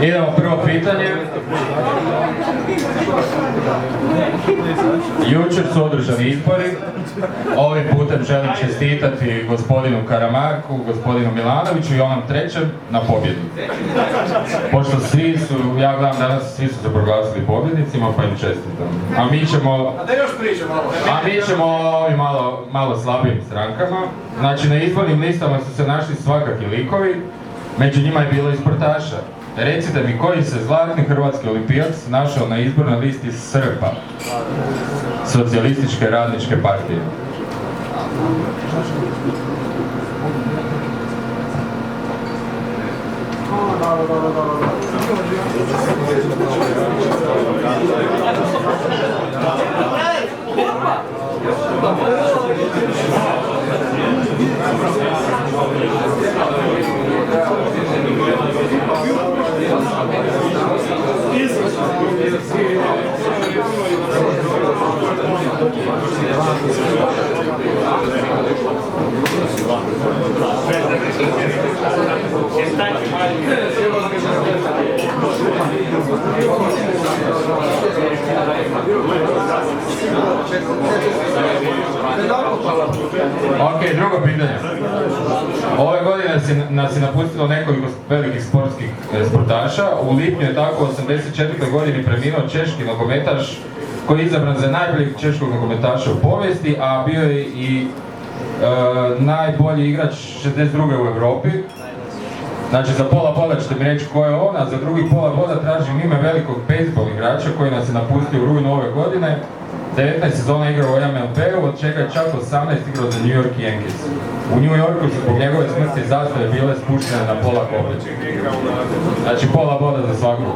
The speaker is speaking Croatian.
Idemo prvo pitanje. Jučer su održani izbori. Ovim putem želim čestitati gospodinu Karamarku, gospodinu Milanoviću i onom trećem na pobjedi. Pošto svi su, ja gledam danas, svi su se proglasili pobjednicima, pa im čestitam. A mi ćemo ovim malo slabijim strankama. Znači, na izbornim listama su se našli svakakvi likovi, među njima je bilo i sportaša. Recite mi, koji se zlatni hrvatski olimpijac našao na izbornoj listi SRP-a, Socijalističke radničke partije? Ok, drugo pitanje. Ove godine nas je napustilo nekoliko velikih sportaša. U lipnju je tako 84. godini preminuo češki nogometaš koji je izabran za najboljeg češkog nogometaša u povijesti, a bio je i najbolji igrač 62. u Europi. Znači, za pola boda ćete mi reći ko je on, a za drugi pola boda tražim ime velikog bejzbol igrača koji nas je napustio u rujnu ove godine. 19 sezona igrao u MLB-u, od čega je čak 18 igrao za New York Yankees. U New Yorku su zbog njegove smrti zastave bile spuštene na pola koplja. Znači, pola boda za svakog.